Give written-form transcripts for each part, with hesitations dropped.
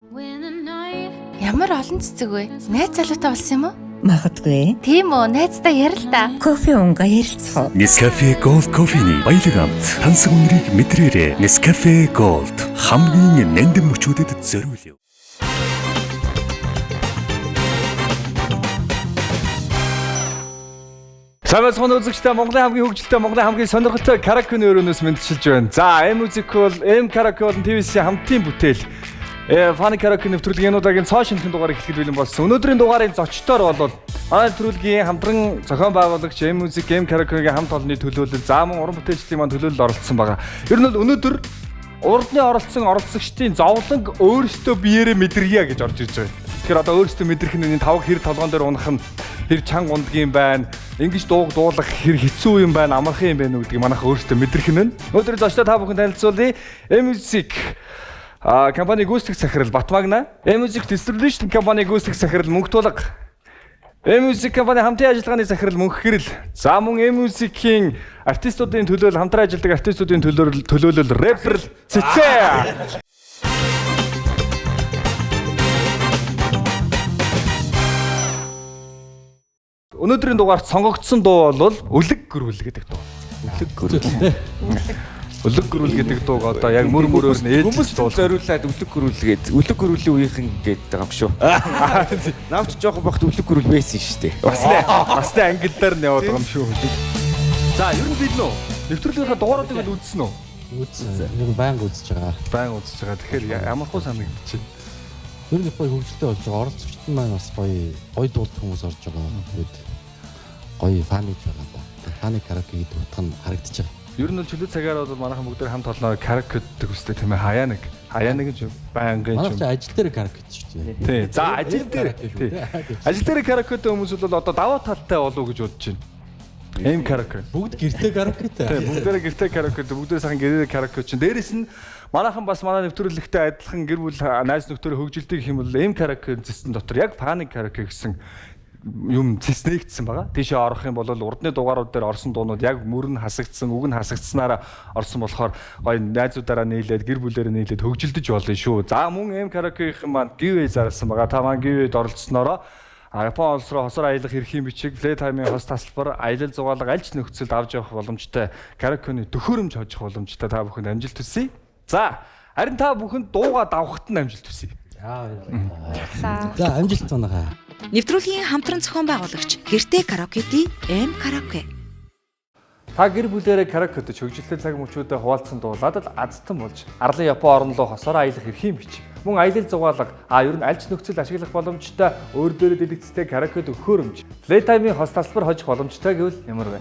Ямар олон цэцэг вэ? Найз залуутай болсон юм уу? Магадгүй. Тийм үү, найзтай ярил та. Кофе унга ярилцах. Nescafe Gold кофений баялаг амт. Тансаг үнэрийг мэдрээрэй. Nescafe Gold хамгийн нандин мөчүүдэд зориулъя. Самбайцхан үзэгчтэй Монголын хамгийн хөгжилтэй Монголын хамгийн сонирхолтой караокены өрөөнөөс мэдчилж байна. За, M-Music-ol, M-Karaoke болон TVC хамтын бүтээл. Фаны караоке нэвтрүүлгийнхээ цоо шинхэн дугаар эхлэхэд бэлэн болсон. Өнөөдрийн дугаарын зочдоор бол манай нэвтрүүлгийн хамтран зохион байгуулагч M-Music, M-Karaoke-гийн хамт олонны төлөөлөл, за мөн уран бүтээлчдийн маань төлөөлөлд оролцсон байгаа. Ер нь бол өнөөдөр урдны оролцсон оролцогчдын зовлон өөрсдөө биеэрээ мэдргийа гэж орж ирж байгаа. Тэгэхээр одоо өөрсдөө мэдрэх нь энэ тавг хэр толгоон дээр унах нь хэр чанга ундгийн байна. Ингэж дуулах хэр хэцүү юм байна, амархан юм байна уу гэдгийг манайха өөрсдөө мэдрэх нь. Өнөөдөр зочдоо та бүхэн танилцуулъя. M-Music компани гүйцэтгэх захирал Батмагна, M-Music Distribution компани гүйцэтгэх захирал Мөнхтулга, M-Music компани хамтын ажиллагааны захирал Мөнх Гэрэл. За мөн M-Music-ийн артистуудын төлөөлөл хамтран ажилладаг артистуудын төлөөлөл рэпер Цэцээ. Өнөөдрийн дугаарт сонгогдсон дуу бол Үлэг гөрүүл гэдэг дуу. Үлэг гөрүүл. Үлэг гөрүүл гэдэг дууг одоо яг мөр мөрөөр нь ээлж дуу зориулаад Үлэг гөрүүл гээд Үлэг гөрүүлийн үеийнхэн гээд байгаа юм шүү. Навч жоохон багт Үлэг гөрүүл байсан шүү дээ. Бас ангиллаар нь яваад байгаа юм шүү. За ер нь бил нөө нэвтрүүлгийнхаа дугааруудыг л үзсэн үү? Үзсэн. Ер нь байнга үзэж байгаа. Байнга үзэж байгаа. Тэгэхээр ямар хөө санагдчих. Ер нь гоё хөгжилтэй болж байгаа. Оролцогчд маань бас гоё дуулах хүмүүс орж байгаа. Тэгээд гоё фан гэж байгаа да. Фаны караоке гэдэг утга нь харагдаж байгаа. Ер нь чөлөө цагаар бол манайхан бүгд хамт олноо караоке гэдэг үстэй тийм ээ. Хаяа нэг юм байнгын юм. Манайх ажил дээр караоке шүү дээ. Тий. За ажил дээр. Ажил дээр караокетэй хүмүүс бол одоо даваа талтай болов уу гэж бодож байна. M-Karaoke. Бүгд гэртээ караокетэй. Тий. Бүгдээрээ гэртээ караокетэй, бүгдээрээ сайхан гэрээ караоке чинь. Дээрээс нь манайхан бас манай нэвтрүүлэгтэй адилхан гэр бүл найз нөхдөөрөө хөгжилтэй гэх юм бол M-Karaoke зэстэн дотор яг фаны караоке гэсэн юм цэснэгдсэн байгаа. Тийшээ орох юм бол урдны дугаарууд дээр орсон дуунууд яг мөрн хасагдсан, үг нь хасагдсанаараа орсон болохоор гоё найзуудаараа нийлээд гэр бүлээрээ нийлээд хөгжилдөж болно шүү. За мөн M-Karaoke-ийн маань giveaway зарласан байгаа. Та маань giveaway-д оролцсноороо Япон улс руу хосоор аялах эрхийн бичиг, Playtime-ийн хос тасалбар, аялал зугаалга аль ч нөхцөлд авч явах боломжтой караокены төхөөрөмж хожих боломжтой та бүхэнд амжилт хүсье. За харин та бүхэнд дууга давхад нь амжилт хүсье. За амжилт тунагаа. Нэвтрүүлгийн хамтран зохион байгуулагч гэртээ караокети M-Karaoke. Та гэр бүлээрээ караокетэй хөгжилтэй цаг мөчүүдэд хуваалцсан дуулаад л азтан болж арлын Япон орн руу хосоор аялах эрхийн бичиг. Мөн аялал зугаалга, ер нь аль ч нөхцөл ашиглах боломжтой өөр дээрээ дэлгэцтэй караоке төхөөрөмж, Playtime-ийн хос тасалбар хожих боломжтой гэвэл ямар вэ?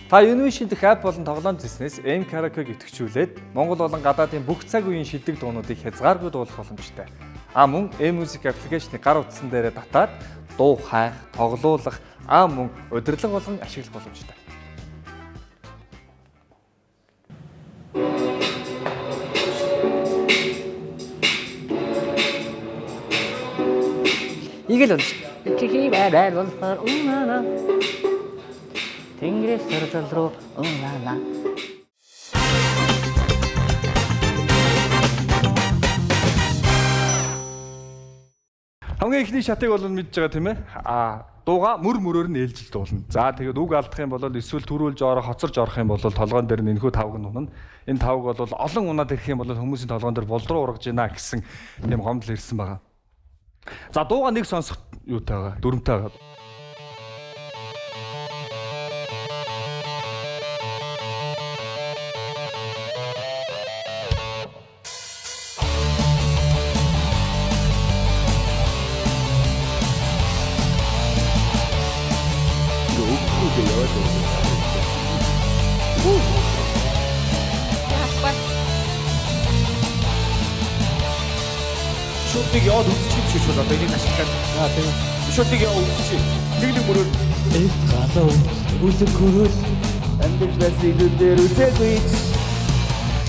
Та Univision дэх апп болон тоглоом зэснээс M-Karaoke идэвхжүүлээд Монгол болон гадаадын бүх цаг үеийн шилдэг дуунуудыг хязгааргүй дуулах боломжтой. Мөн M-Music аппликейшны гар утсан дээрээ татаад дуу хайх, тоглоулах, мөн удирдлага болгон ашиглах боломжтой. Игэл бол чихий байрал болохоор унана. Тэнгэрээс сарзал руу унана. Хамгийн ихний шатыг бол мэдж байгаа тийм ээ. Дууга мөр мөрөөр нь ээлжилт болно. За тэгээд үг алдах юм бол эсвэл төрүүлж орох, хоцорж орох юм бол толгоон дээр нь энэхүү тавг нь унана. Энэ тавг бол олон унаад ирэх юм бол хүмүүсийн толгоон дээр болдруу ургаж ийна гэсэн тийм гомдол ирсэн байгаа. За дууга нэг сонсох юутай байгаа, дүрмтэй байгаа. Шүтгийг яваад үзчих шиг шүү дээ. Энийг ашиглаад. Тийм. Шүтгийг яваад үзчих. Нэг мөрөөр Галаа үлэг гөрөөл амьд байсан дээр үзээгүй.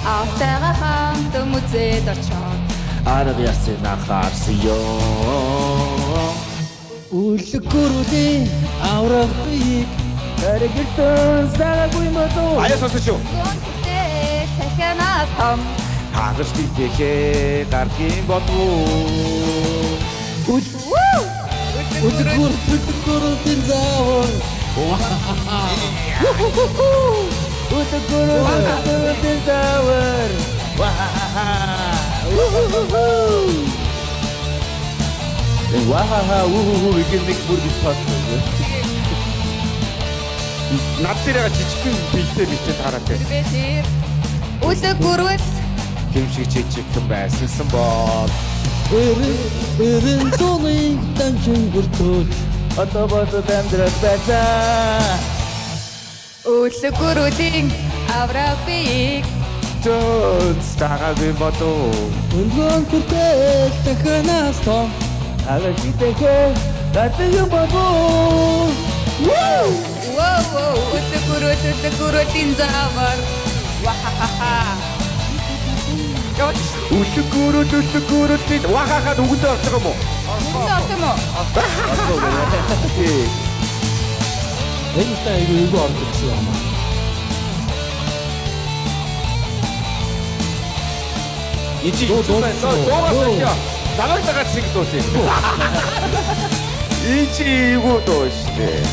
Автайгаа хамт үзээд очоод Арав ясны нахаарсан ёо. үлэг гөрөөлийн аврагыг Харигтэн сагагүй модоо. Аяа сонсож юу? Гонтэй дахианаас том Хагас битэхээ дархийн бодвоо. Үлгүртэн заавар. Үлгүртэн заавар. Вахаха уу гэх нэг бүр битпас. Над дээрээ жижигхэн бэлдээ битээ тараад байна. Үлэг гүрвэл Хэмшиг жижигхэн байсан бол Эрен зоны танчин бүртөөж одоо бодод амьдрал байсан. үлэг гүрүүлийн аврагыг Төнц тагагүй бодоо. өнгөн хүртэл даханаас том Агажитэхэ татыг бодоо. үлэг гүрүүлийн завар вахахаха Үлгүрүүд вахахад үгэндээ орж байгаа юм уу? Орсон юм уу? энэ та айгүй орж ирсэн юм аа. Ичи дуугаа намайг дагаад шиг дуусах. Ичи юу дуу штэ.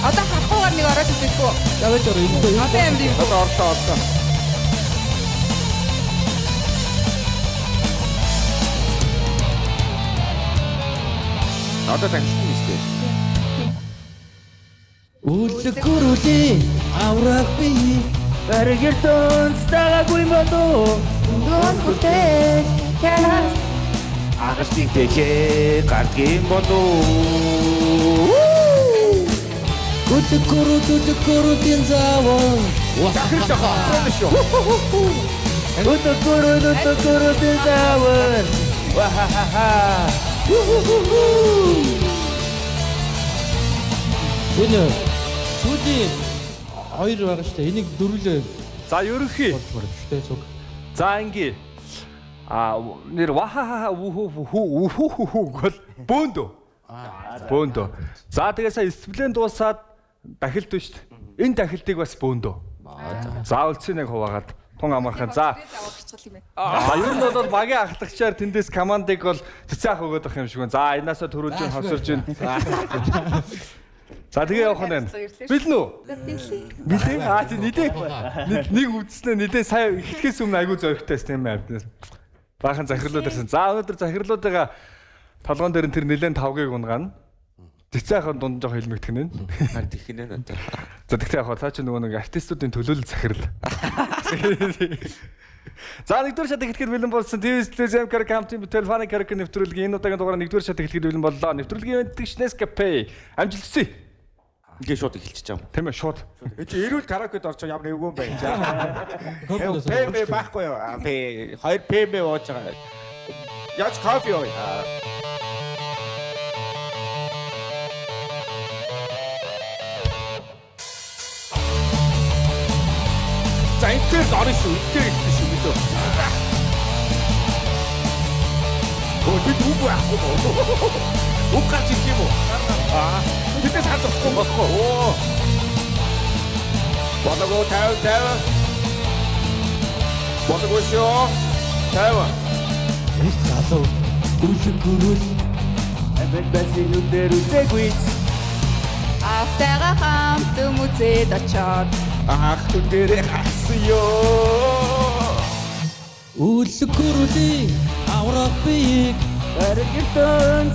Одоо хатуугаар нэг ороод үзэхгүй. Даваж орё энэ. Одоо юм би. Одоо ордоо. Одоо танилцсан юм штэ. Үлгүртэн аврах би Баригэр тонс тагагүй бодоо. Өнгөн хүртэл танаас Агаштай тэхэ гардгийн бодоо. Үлгүртэн заавар. Захирч хавцсан шүү. Үлгүрүүд заавар. Вахахаха. Энэ сүүлийн хоёр байгаа шүү дээ. Энийг дөрвөлээ За ерөнхий. болмоор шүү дээ. Цуг. За инgi. Нэр вахахаха уу гол бөөндөө. Бөөндөө. За тэгээ сая дисциплин дуусаад дахилт шүү дээ. Энэ дахилтыг бас бөөндөө. Заавалцын нэг хуваагаад тун амархан. За. Ер нь бол багийн ахлагчаар тэндээс командыг бол цэцээх өгöd ах юм шиг байна. За энэасаа төрүүлж ин хосолж ин. За тэгээ явах нь. Билнэ үү? Билээ. Чи нидээ. Нэг үдснэ нидээ сая эхлэхээс өмнө айгүй зөрөгтэйс тийм ээ. Баахан захирлууд ирсэн. За өнөөдөр захирлуудыгаа толгоон дээр нь тэр нэлээд тавгийг унгана. Цэцээх дунд жоох хэлмэгдэх нэ. Харин тэгхинэ нэ. За тэгтээ яг цаа чи нөгөө нэг артистуудын төлөөлөл захирал. За нэгдүгээр шат эхлэхэд бэлэн болсон ТV-с Мкар камтын телефоны каракын нэвтрүүлгийн энэ удаагийн дугаар нэгдүгээр шат эхлэхэд бэлэн боллоо. Нэвтрүүлгийн мэдгч Nescafe амжилтсан. Ингээ шууд эхэлчихэж байгаа юм. Тийм ээ шууд. Чи эрүүл караокед орчих ямар эвгүй юм бэ? ПМ байхгүй юу? Хоёр ПМ ууж байгаа. Яаж кофе юу? За энэ орно шүү. Энэ ихтэй шүү мэдээ. Бид үгүй ахгүй боо. Уг гарч ирэх юм уу? Тэдээс хадахгүй болохгүй. Оо. Бодогоо тав. Бодогоо шоо. Тав. Их залуу. Үлгүрүүл. Амбал басинуудэр үзээгүй. автайгаа хамт үзээд очоод Ах түдэрэ хасан ёо. Үлгүрүүлийн аврах би Баригтон.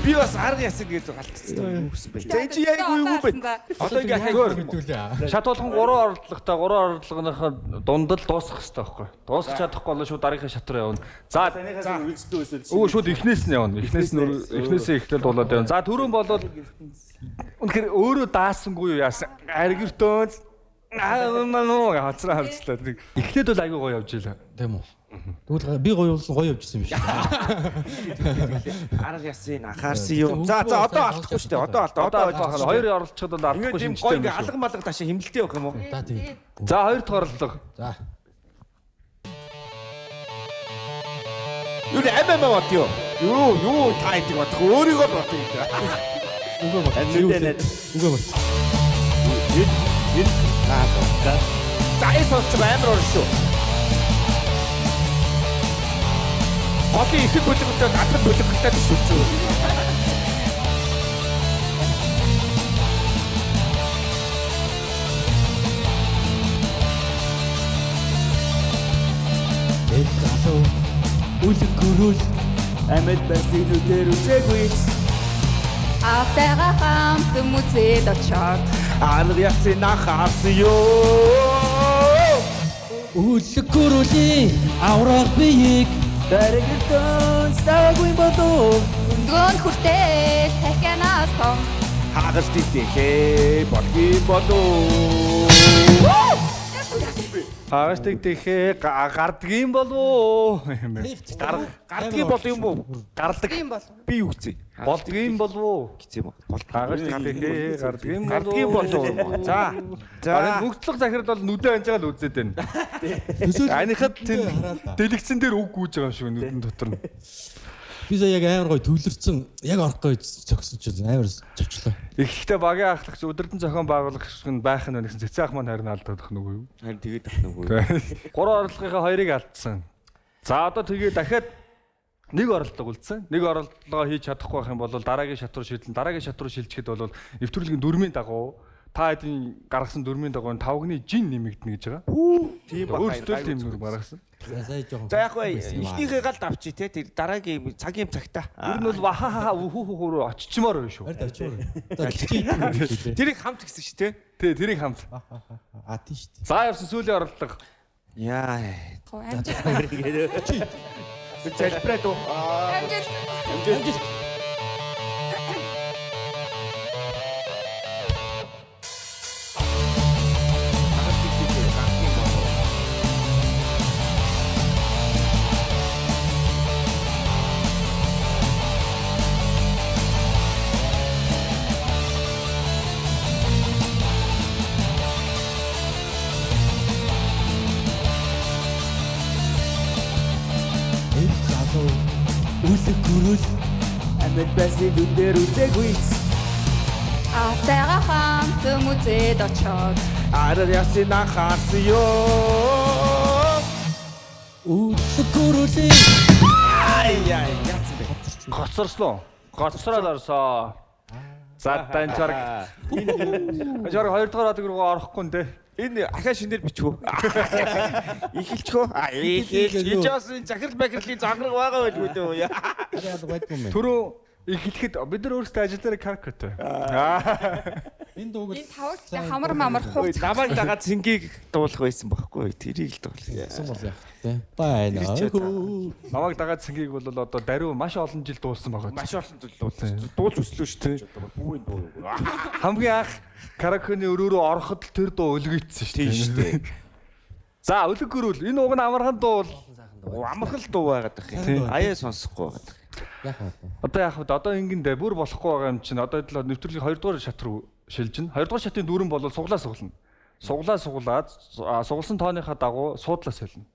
Би бас арга ясаг гэж галтцсан. Тэ чи яйгүй юу бэ? Одоо ингээ хайр мэдүүлээ. Шат болгон 3 орлоготой 3 орлогоных дунд л дуусах хэрэгтэй байхгүй. Дуусах чадахгүй бол шууд дараагийн шат руу явна. За өө шууд эхнээс нь явна. Эхнээсээ эхлэл болоод явна. За түрүүн болоод үнэхээр өөрөө даасангүй юу яасан. Аргиртон хацраа харцлаа. Эхлээд бол айгүй гоё явж илаа. Тийм үү. Тэгвэл би гоё болсон гоё явжсэн юм шиг. арга ясын анхаарсан юу. За одоо алдахгүй шүү дээ. Одоо Одоо хоёр оролцоход бол алдахгүй тийм шимжтэй гоё юм ингээ шүү. алга малга таашаа хэмнэлтэй явах юм уу? За тийм. За хоёр дахь орлого. За. Юу амаа бат юу? Юу та идэг бодох өөрийгөө бодох юм. Үгүй бат. Үгүй бат. За эс сонсч байгаа амар орно шүү. Голын ихэнх бүлэгтэй гадар бүлэгтэй төсөвч. Эх залуу үлэг гөрүүл амьд байснуудээр үсэггүй. Автайгаа хамт үзээд очоод. Алга ясын нахаас ёо. Үлэг гөрүүлийн авраг биеийг даригтон стаггүй бодоо. Өндгөөнд хүртэл тахянаас том. Хагас тийхээ болгийн болоо. Хагас тэгтэхээ гардгийн болов. Гардгийн бол юм уу? Гардаг. Тийм бол. Би юу гэсэн? Болдгийн болов. Гэсэн юм уу? Хагас тэгтэхээ гардгийн Гардгийн болоо. За. За бүгдлэг захирал бол нүдэн анж байгаа л үзээд байна. Аныхад тэр дэлгэцэн дээр үг гүйж байгаа юм шиг нүдэн дотор нь. Би сая яг амар гоё төвлөрсөн. Яг орохгүй зогсон ч амар зочлоо. Эхлэхдээ багийн ахлагч өдөрдөн зохион байгуулагч нь байх нь гэсэн цэцэн ах маань харин алдах нүг юу? Харин тэгээд ах нүг. Гурван орлогынхаа хоёрыг алдсан. За одоо тэгээ дахиад нэг оролдлого үлдсэн. Нэг оролдлогоо хийж чадахгүй байх юм бол дараагийн шат руу шилжин. Дараагийн шат руу шилжихэд бол нэвтрүүлгийн дөрмийн дагуу та хэдийн гаргасан дөрмийн дагуу тавгны жин нэмэгдэнэ гэж байгаа. Тийм Өөртөө тийм нүр гаргасан. Сая жоохон. За яг бай ихнийхээ галд авчи те тэр дараагийн цагийн цагта. Ер нь бол вахаа үхүү рүү очичмаар байна шүү. Харин очивор. За хичээ. Тэрийг хамт гэсэн чи те. Тэ тэрийг хамт. Тийм шүү дээ. За явсан сүүлийн оролдлого. Яа. Амжилт. Залбираа дөө. Амжилт. Эх залуу үлэг гөрүүл амьд байснуудээр үсэггүй. Автайгаа хамт үзээд очоод. Алга ясын нахаас ёо. Үлэг гөрүүлийн Ай яцсан бэ. Гоцорслоо. Гоцроод орсоо. За танчарг. Ажаар 2 дугаар адаг руу орохгүй нэ. Энэ ахаа шинээр бичвөө. Ихэлчхөө. Ихэлж яасан захирал бакерлийн заграг байгаа байлгүй дээ. яагаад байдгүй юм бэ? Түрүү эхлэхэд бид нар өөрсдөө ажиллаараа каркатай. Энэ дууг Энэ тавд хамар мамар хууц. Намайг дагаад цэнгийг дуулах байсан байхгүй. Тэрийг л дуулах. гэсэн бол яах вэ? Байна. Намайг дагаад цэнгийг бол одоо даруй маш олон жил дуулсан байгаа. Маш олон дуулж өслөө шүү дээ. Бүүгийн дуу. Хамгийн анх каракены өрөөрөө ороход тэр дуу өлгөйцсөн шүү дээ. За өлөг гөрүүл энэ уг нь амархан дуу бол Амархан л дуу байгаад байх юм. Аяа сонсохгүй байгаад. Яах вэ? одоо яах вэ? Одоо ингэндээ бүр болохгүй байгаа юм чинь одоо нэвтрүүлгийн 2 дугаар шат руу шилжин. 2 дугаар шатын дүүрэн бол суглаа суглана. Суглаад сугалсан тооныхаа дагуу суудлаа солино.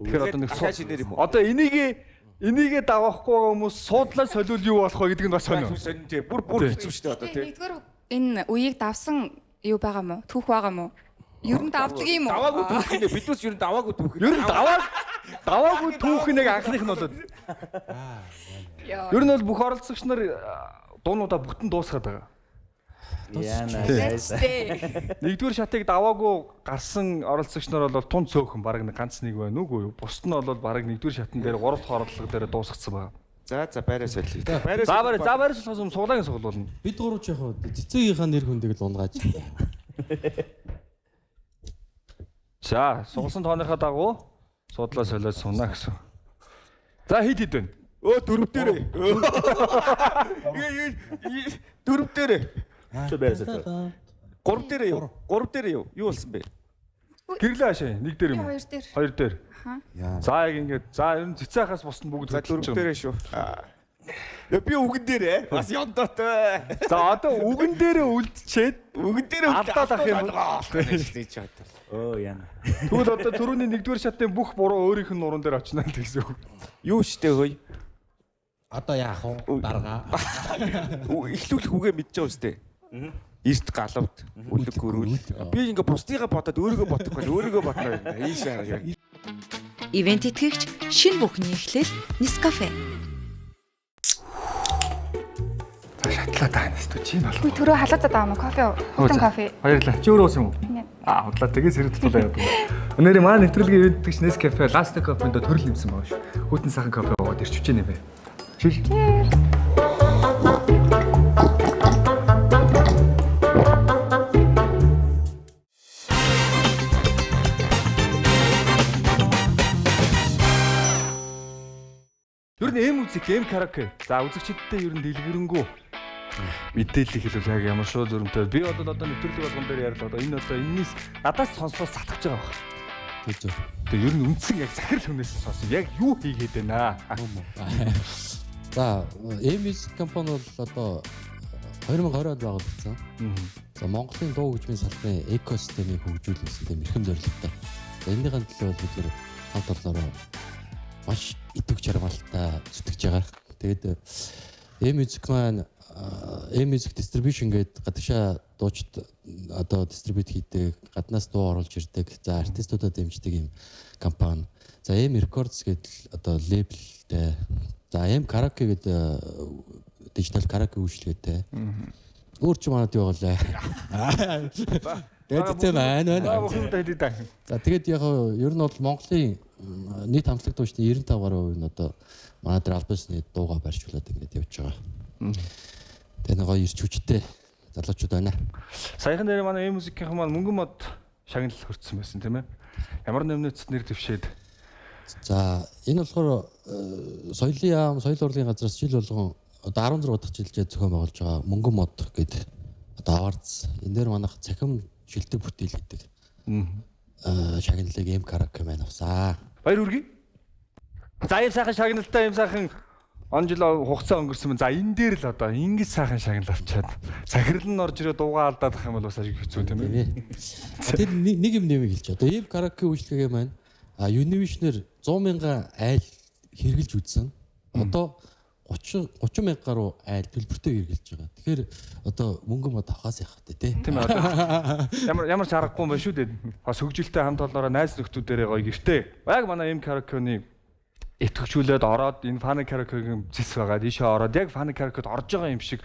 Тэгэхээр одоо нэг ахаа шинээр юм уу? одоо энийгээ давахгүй байгаа хүмүүс суудлаа солиул юу болох вэ гэдэг нь бас сонио. Сонин тий. Бүр хэцүү шүү дээ одоо тий. Нэгдүгээр энэ үеийг давсан юу байгаа мó? Түүх байгаа мó? Ер нь давдаг юм уу? Даваагүй түүх нэ биднес ер нь даваагүй түүх. Ер нь даваагүй түүх нэг анхных нь болоод. Ер нь бол бүх оролцогч нар дуунуудаа бүтэн дуусгаад байгаа. Яна. Нэгдүгээр шатыг даваагүй гарсан оролцогч нар бол тун цөөхөн баг нэг ганц нэг байна үгүй юу? Бусд нь бол баг нэгдүгээр шатн дээр 3 дахь оролдлого дээр дуусгацсан байгаа. За байраа солих. Байраа солихоос суглагын суглуулна. Бид гурав ч яг цэцэгийнхаа нэр хүндийг л унгааж. За, сугалсан тооныхаа дагуу суудлаа солиод сунаа гэсэн. За хэд байна? Өө дөрөв дээрээ. Дөрөв дээрээ. Гурав дээрээ юу? Гурав дээрээ юу? Юу болсон бэ? Гэрлээ хаашаа. Нэг дээр юм уу? Хоёр дээр. Хоёр дээр. Яа. За яг ингэж. За ер нь цэцэхаас бус нь бүгд За дөрөв дээрээ шүү. Би үгэн дээрээ. Бас ёндоотой. За одоо үгэн дээрээ үлдчихэд Үгэн дээрээ алдаад ах юм. Оо яна. Тэгвэл одоо түрүүний нэгдүгээр шатын бүх буруу өөрийнх нь нуруунд дээр очно гэсэн үг. Юу штэ хөөе. Одоо яах вэ? Дарга. Эхлүүлэх үгээ мэдж байгаа үстэй. Эрт галавд үлэг гөрүүл. Би ингээ бусдыгаа бодоод өөрийгөө бодохгүй өөрийгөө бодоо. Ийшээ. Ивент итгэгч Шинэ бүхний эхлэл Nescafe. За шатлаад байгаа нэстүү чинь болов. Би түрүү халаад байгаа юм кофе. Хутан кофе. Баярлалаа. Чи өөрөө уусан юм уу? Тийм ээ. Худлаа тэгээ сэрэг тулаа яадаг. Өнөөдөр манай нэвтрүүлгийн үед гэж Nescafe Last Coffee-нд төрөл юмсан байгаа шүү. Хүйтэн сайхан кофе уугаад ирчихэж байна бэ. Чиш. Ер нь музик, караоке. За үзэгчдтэй ер нь дэлгэрэнгүй мэдээлэл хэлвэл яг ямар шоу зөрөмтэй. Би одоо нэвтрүүлэг болгон дээр ярил одоо энэ одоо энэс надаас сонсоод сатгаж байгаа баг. Тэгж. Тэгээ ер нь үндсэн яг захирал хүнээс сонсон. Яг юу хийгээд байна аа? За, M-Music компани бол одоо 2020 онд байгуулагдсан. За, Монголын дуу хөгжмийн салбарын экосистемийг хөгжүүлэх тийм эрхэм зорилготой. За, энэний төлөө бид нэр хамт олноороо маш идэвх жаргалтай зүтгэж байгаа. Тэгээд M-Music маань M-Music Distribution гэдэг гадагшаа дуучид одоо дистрибьют хийдэг, гаднаас дуу оруулж ирдэг, за артистуудад дэмждэг юм компани. За M Records гэдэг одоо лейблтэй. За M Karaoke гэдэг дижитал караоке үйлчилгээтэй. Өөр ч манад юу болоо. Тэгээд тийм байна. За тэгээд яг ер нь бол Монголын нийт хамтлагт дуучдын 95% нь одоо манай дээр албасны дууга барьжуулаад ингэж явж байгаа. Тэгээд нэг гоё ирч хүчтэй залуучууд байна. Саяхан дээр манай M-Music-ийн маань мөнгөн мод шагнал хөрцсөн байсан тийм ээ. Ямар нэмнэцэд нэр дэвшээд. За энэ болохоор соёлын яам, соёл урлагийн газраас жил болгон одоо 16 дахь жилдээ зохион байгуулж байгаа мөнгөн мод гэдэг одоо аварц. Энэ дээр манайх цахим шилдэг бүтээл хийдэг. Шагналыг M Karaoke маань авсаа. Баяр хүргэе. За ийм сайхан шагналтай ийм сайхан он жил хугацаа өнгөрсөн байна. За энэ дээр л одоо ингэж сайхан шагнал авчаад захирал нь орж ирээ дуугаа алдаад ах юм бол бас ажиг хэцүү тийм ээ. Тэр нэг юм нэмийг хэлж. Одоо M Karaoke үйлчлэгээ маань Univision-ээр 100 мянган айл хэрэгжилж үзсэн. Одоо 30 мянга гаруй айл төлбөртэй хэрэгжилж байгаа. Тэгэхээр одоо мөнгө мод авахаас яах вэ те? Тийм ээ. Ямар ч аргагүй юм байна шүү дээ. Бас хөгжилтэй хамт олноороо найз нөхдүүдээрээ гоё гэртээ. Яг манай M Karaoke-ны итгэвчүүлээд ороод энэ Funny Karaoke-гийн зэс байгаа. Ийшээ ороод яг Funny Karaoke-д орж байгаа юм шиг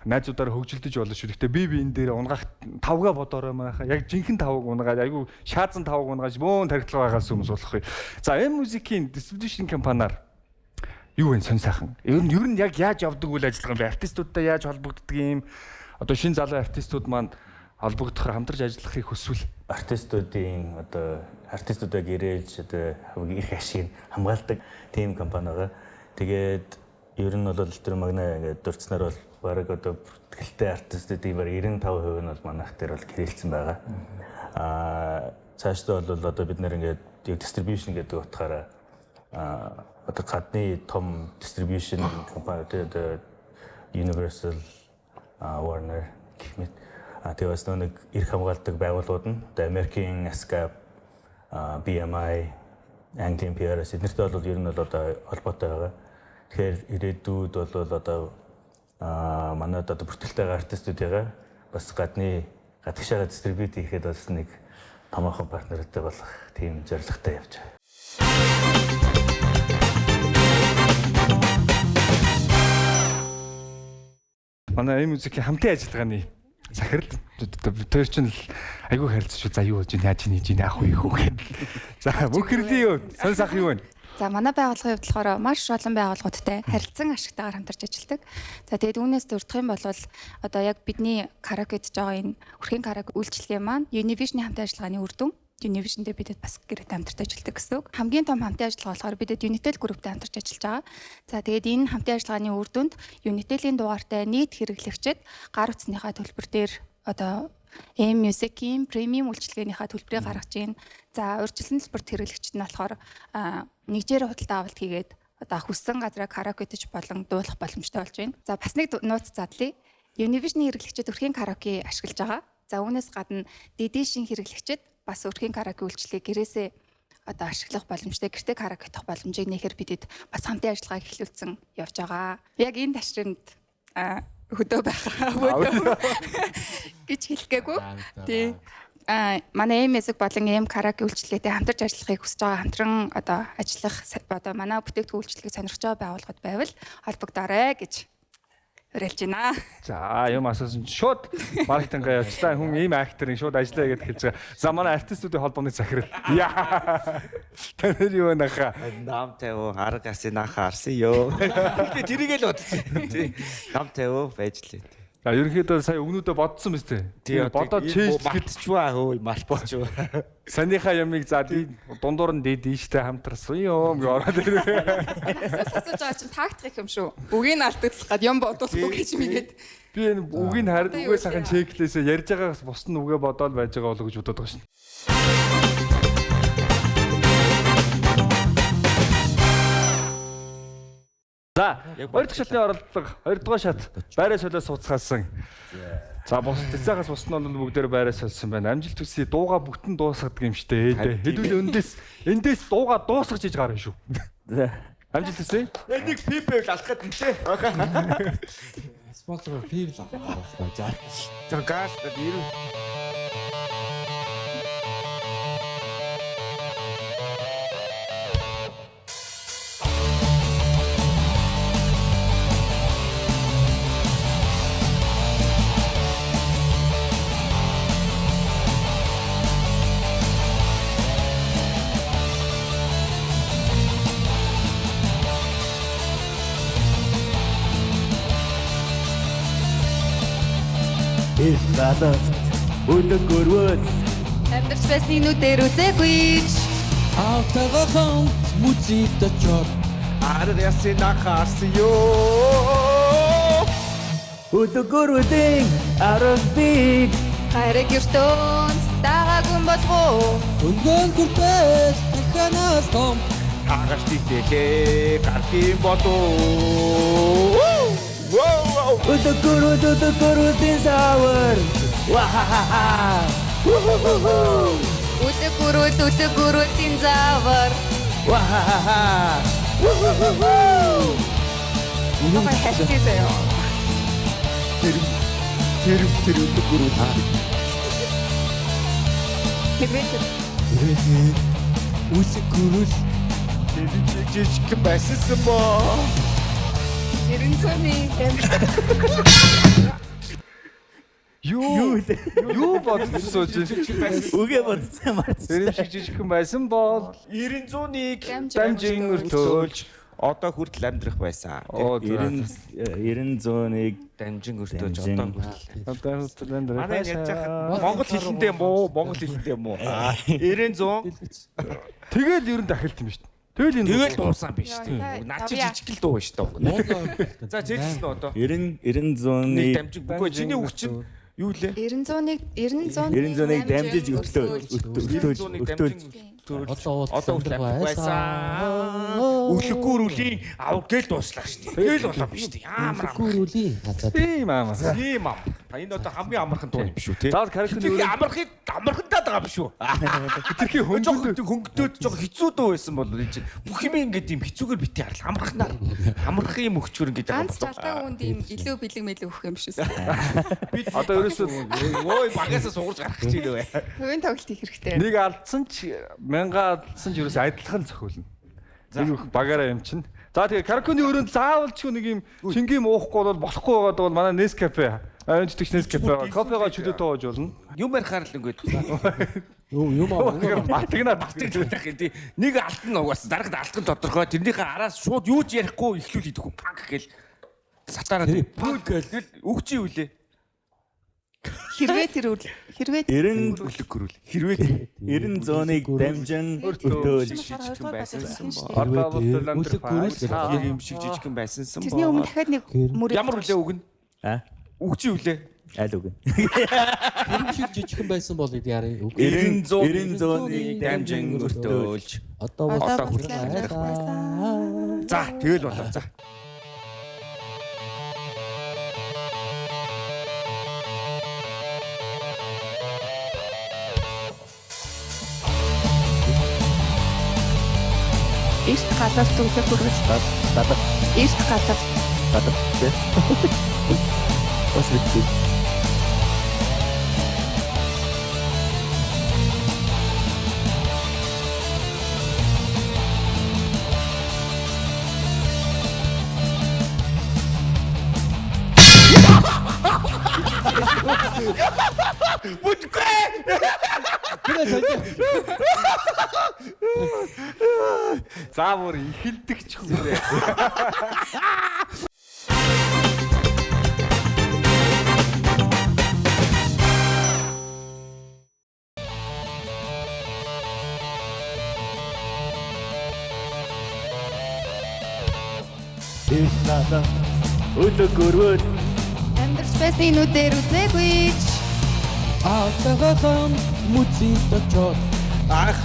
найзуудаараа хөгжилдөж болно шүү. Гэхдээ би энэ дээр унгаах тавга бодоорой манайхаа. Яг жинхэнэ тавг унгаад айгүй шаазан тавг унгааж бөөн тархилга байгаас хүмүүс болохгүй. За M-Music-ийн distribution компаниар юу вэ сонь сайхан. Ер нь яг яаж явдаг үйл ажиллагаа юм бэ? Артистуудтай яаж холбогддог юм? Одоо шинэ залуу артистууд маань холбогдохоор хамтарч ажиллахыг хүсвэл артистуудын одоо артистуудаа гэрээлж одоо их ашиг хамгаалдаг тийм компани байгаа. Тэгээд ер нь бол тэр магна ингээд дурдсанаар бол бараг одоо бүртгэлтэй артистуудын бараг 95% нь бол манайх дээр бол гэрээлсэн байгаа. Цаашдаа бол одоо бид нэр ингээд distribution гэдэг утгаараа одоо гадны том distribution компаниуд одоо Universal, Warner гэх мэт тэгээс нэг эрх хамгаалдаг байгууллагууд нь одоо Америкийн ASCAP, BMI, Английн PRS эднэртэй бол ер нь бол одоо холбоотой байгаа. Тэгэхээр ирээдүйд бол одоо манайд одоо бүртгэлтэй артистуудыгаа бас гадагшаа дистрибьют хийхэд бас нэг томоохон партнертэй болох тийм зорилготой явж байгаа. Манай M-Music-ийн хамтын ажиллагааны захирал тэр чинь айгүй харилцаж шүү. За юу болж яаж хийж яах вэ хөө гэхэд. За бүх хэрэлийн юу сонь сайхан юу вэ? За манай байгууллагын хувьд болохоор маш олон байгууллагуудтай харилцан ашигтайгаар хамтарч ажилладаг. За тэгээд үүнээс дурдах юм бол одоо яг бидний караокед жоо энэ хүрхийн караоке үйлчилгээ маань Univision-ийн хамтын ажиллагааны үр дүн. Univision-тэй бидэд бас гэрээтэй хамтарч ажилладаг гэсэн үг. Хамгийн том хамтын ажиллагаа болохоор бидэд Unitel Group-тэй хамтарч ажиллаж байгаа. За тэгээд энэ хамтын ажиллагааны үр дүнд Unitel-ийн дугаартай нийт хэрэглэгчид гар утасныхаа төлбөр дээр одоо M-Music-ийн премиум үйлчилгээнийхээ төлбөрийг гаргаж байна. За урьдчилсан төлбөрт хэрэглэгчид нь болохоор нэгжээр худалдаа авалт хийгээд одоо хүссэн газраа караокетж болон дуулах боломжтой болж байна. За бас нэг нууц задлаа. Univision-ийн хэрэглэгчид өрхийн караоке ашиглаж байгаа. За үүнээс гадна дэдишийн хэрэглэгчид бас өрхийн караоке үйлчилгээ гэрээсээ одоо ашиглах боломжтой гэртээ караоке дах боломжийг нэхэр бидэд бас хамтын ажиллагаа эхлүүлсэн явж байгаа. Яг энэ ташранд хөдөө байгаа гэж хэлэхгээгүй. Тий. Манай music болон караоке үйлчлэгээтэй хамтарч ажиллахыг хүсэж байгаа хамтран одоо ажиллах одоо манай бүтээгдэхүүн үйлчлэгийг сонирхож байгаа байгууллагууд байвал холбогдоорой гэж уриалж байна. За юм асуусан шууд маркетингаа явчлаа. Хүн ийм акторын шууд ажиллаа гэдээ хэлж байгаа. За манай артистуудын холбооны захирал. Яа. Тэр юу нахаа. Намтай уу арга асина харсан ёо. Тэрийг л бодчих. Намтай уу байж лээ. За ерөнхийдөө сая өгнүүдээ бодсон биз дээ. Бодоод чэйж мартчихваа хөө мартчихваа. Санийхаа ямыг за дундуур нь дийштэй хамтарсан юм гэж ороод ирээ. Асууж байгаа чинь тактик юм шүү. Үгийг алдагдах гад юм бодуулахгүй гэж мэгээд. Би энэ үгийг хараад үгээ сайхан чеклээсээ ярьж байгаагаас бус нь үгээ бодоод байж байгаа болов гэж бодоод байгаа шин. За, 2 дахь шатны оролдлого 2 дугаар шат байраа солио сууцгаасан. За, бус тэцээс бус нь бол бүгдээр байраа сольсон байна. Амжилт хүсье дууга бүтэн дуусгадаг юм штэ. Хэдүүл эндээс дууга дуусгаж иж гарна шүү. Амжилт хүсье. Нэг пипэ л алах гэдэг юм те. Спонсор пив л авах. За газ дээр Өдөгөрвөл Амьдарч байсныг нүдээр үзээгүй. Автагахан музикт чор. арга асина харсан ёо. өдөгөрвөлийн арбиг Хайрыг ертөнц дагаагүй болгоо. Өнгөн хүртэл даханаас том. Тагаш титэлээ гархийн болоо. өдөгөрвөлийн савар вахахаха Үлэг-гүрүүл заавар. вахахаха Намайг хайцгаая. тэр өдөгөрвөл Үсэг гүрүүл жижиг байсан боо. Ерөнхийдөө Юу бодсон үгээ бодсон марц. Тэр юм шиг жижигхэн байсан бол 901 дамжин өртөөлж одоо хүртэл амьдрах байсан. 900-ыг Дамжин өртөөлж одоо хүртэл. одоо хөтлөнд Манай ярьж байгаа Монгол хэлэндээ муу, Монгол хэлэндээ муу. 900 тэгэл ер нь дахилт юм шүү дээ. Тэгэл дуусан биш тийм. Наа чи жижиг л дуу шүү дээ. За жижигсэн нь одоо 900-ыг дамжин үгүй чиний үг чинь юу лээ? 900-ыг дамжиж өртөөлж одоо хүртэл байсан. Өглөггүүрүүлийн авар гэл дууслаа шүү дээ. Гэл болоо биш дээ. Ямар гүрүүлийн тийм аа. тийм ам. Энэ одоо хамгийн амархан дуу юм биш үү те? За каракүний амархантаа байгаа биш үү? хитрхи хөнгөдөөд жоо хэцүү дуу байсан бол энэ чинь бүх юм ингээд юм хэцүүгээр бити харал амархнаа. Амархан юм өгчгөр ингээд ганц жалтаа үнд юм илүү бэлэг мэлэг өгөх юм шээс. одоо ерөөсөө ой багасаа суурж гарах гэж байна вэ? Хувийн тоглолт хийх хэрэгтэй. нэг алдсан ч 1000 алдсан ч ерөөсөө адилхан зохиолно. Нэг их багаараа юм чинь. За тэгээ каракүний өрөөнд заавал ч нэг юм шингэм уухгүй бол болохгүй байгаад бол манай Nescafe амжилтгч Nescafe байгаа. Кофегаа чөлөөтэй тоож болно. Юм ярихаар л ингээд юм Батгнаад батгах юм тий. Нэг алтан угаасан дараагт алтан тодорхой тэрнийхээ араас шууд юу ч ярихгүй ихлүүл идэхгүй панк гэл сатаараа панк гэл өгч юу лээ. Хэрвээ тэр Өглөггөрүүл. Хэрвээ 900-ыг дамжин өртөөлж жижигхэн байсан боо. одоо бол амьдрах юм шиг жижигхэн байсан тэрний боо. өмнө дахиад нэг мөр Ямар үлээ үг нь? Үг чи үлээ. аль үг юм шиг жижигхэн байсан бол яарын үг 900-ыг дамжин өртөөлж одоо хүртэл амьдрах байсан. за тэгэл болоо за. Эрт галаас түлхэх хүргэж бабар эрт галаас тий бас бит Бүдгүй. За бүр ихэлдэг ч хүмээ. Эсната өлөг өрөөд Амьдарч байсны нүдээр үзээгүй ч Аатагахан музик очоод Ах.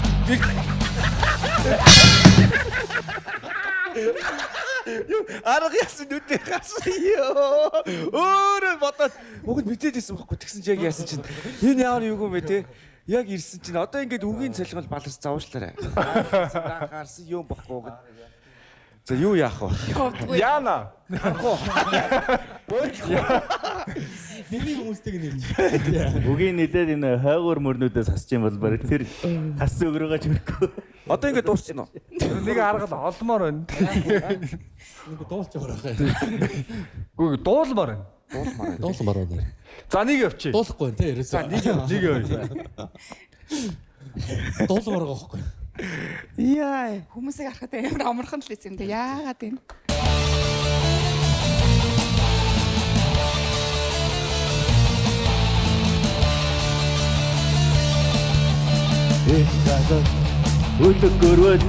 Арга ясан нүдээ гасан ёо. Өөрөө бодоод уг нь мэдээд исэн байхгүй. Тэгсэн чи яг яасан чинь энэ яар юу юм бэ те? Яг ирсэн чинь одоо ингээд үгийн цалгал баларс заавчлаарай. Гарсан юм бохгүй уг. За юу яах вэ? Яна. Миний хүмүүстэйг нэрч. үгийн нэлээд энэ хойгоор мөрнүүдээс хасч юм бол барыг тэр хассан өгрөөгөө чөрөхгүй. Одоо ингээд дууссан уу? Нэг аргал олмоор байна. Нэг дуулж байгаа хаа. Гүү дуулмаар байна. Дуулсан бараа нэр. За нэг явчих. Дуулахгүй те ерөөсөө. За нэг явчих. Дуулмаар байгаа байхгүй. Яа. хүмүүсийг харахад амар амархан л юм те. Яагаад юм? Эсната өлөг өрөөд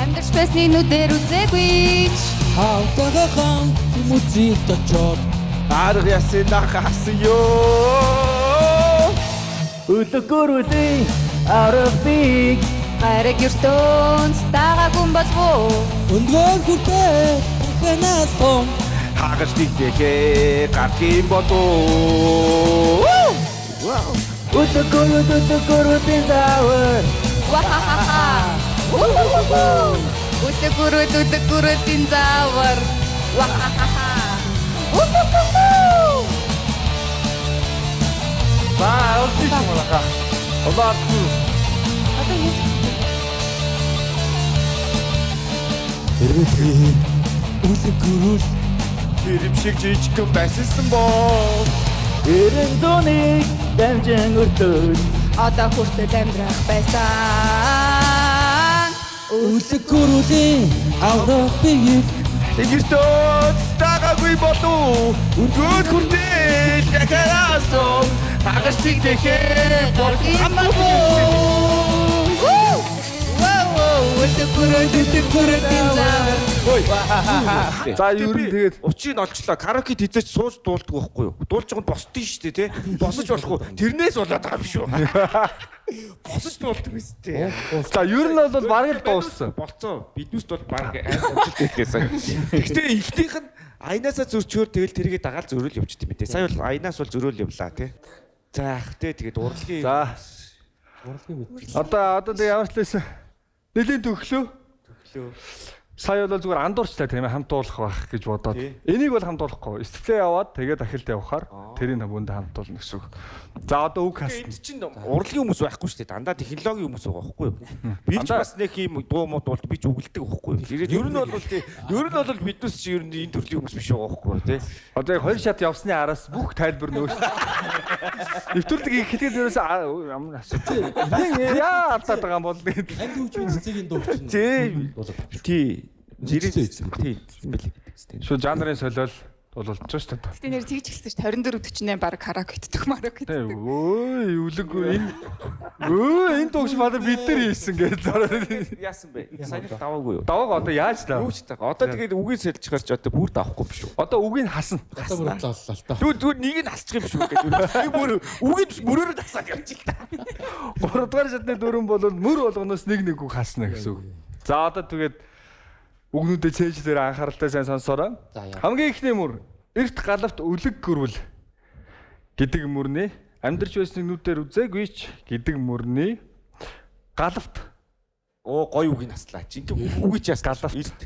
Амьдарч байсны нүдээр үзээгүй ч Аатагахан музик очоод Арга ясан нахасан ёо. өлөг өрөөдийн арабик Хайрыг ертөнц дагаагүй болов өндгөр хүртээ хэнээс том Хагас тийхээ гартын бодоо. өлөг өрөөдийн заавар Вахахаха. Үтгүрүүд энэ заавар. Вахахаха. За олдчих юм байна. Олаадгүй. Одоо юу? Эргэний өлөг өрөөд Тэрэм шиг жижигхэн байсан боо. эрен зоны дамжин өртөө Одоо хүртэл амьдрах байсан. өлөг өрөөдийн аврапыг Тэгэртөөс тагаагүй болов. Өндгөө хүртэл дахиасоо хагас тийхээ Үтгүрүүд энэ заавар. За ер нь тэгээд учрыг нь олчлаа. Караоке хийжээч сууж дуулдаг байхгүй юу? Дуулж байгаа нь босдсон шүү дээ, тий? Босож болохгүй. Тэрнээс болоод байгаа юм шүү. Босож дуулдаг биз дээ. за ер нь бол бараг л дууссан. Болцоо. Биднээс бол баг амжилт хийхээсэн. Гэхдээ ихнийх нь айнаасаа зөрчөөр тэгэл тэрийгэ дагаал зөрөөл явчихд юм дээ. Сая бол айнаас бол зөрөөл явлаа, тий? За ах тий тэгээд урлагийн За одоо тэг ямар ч лээсэн нэлийн төглөө. Сая бол зүгээр андуурчлаа тийм ээ хамт уулах байх гэж бодоод. Энийг бол хамт уулахгүй. Стеклээ яваад тэгээд дахилд явахаар тэрийн бүндэ хамт уулна гэсэн үг. За одоо үг хасна. энд чинь урлагийн хүмүүс байхгүй шүү дээ. Дандаа технологийн хүмүүс байгаа байхгүй юу? Би ч бас нэг юм дуу мод болт би ч үгэлдэг байхгүй юу? Тэгээд ер нь бол тий ер нь бол биднес чи ер нь энэ төрлийн хүмүүс биш байгаа байхгүй юу тий? Одоо яг 2 шат явсны араас бүх тайлбар нөөш. Нэвтрүүлэг ихлэхэд ерөөсөө ямар асуудал. Яа алдаад байгаа юм бол тэгээд Анги хөгжмийн цэцгийн дуу чинь. Тий. Жирийн тий. шүү жанрын солиол бололж шүү дээ. Гэтэ нэр тэгж хэлсэн шүү 24 48 баг караоке иддэг марок Тэ иддэг. өө үлэг энэ дууш мадар бид нар хийсэн гэж Яасан бэ? Сайн даваагүй юу? даваг одоо яаж даа? Юу ч таа. Одоо тэгээд үгийн сэлж гарч одоо бүр давахгүй биш үү? Одоо үгийг хасна. Одоо бүр боллоо та. Түр нэг нь хасчих юм шүү гэж. Нэг бүр үгийн мөрөөр тасаад явчих л та. 3 дугаар шатны дөрөв бол мөр болгоноос нэг үг хасна гэсэн үг. За одоо тэгээд үгнүүдэд цээжлэр анхааралтай сайн сонсоорой. Хамгийн ихний мөр эрт галавт үлэг гөрвөл гэдэг мөрний амьдарч байсныг нүдээр үзээгүй ч гэдэг мөрний галавт Оо гой үгийг хаслаа. Жинхэнэ үгүй ч яс галавт эрт.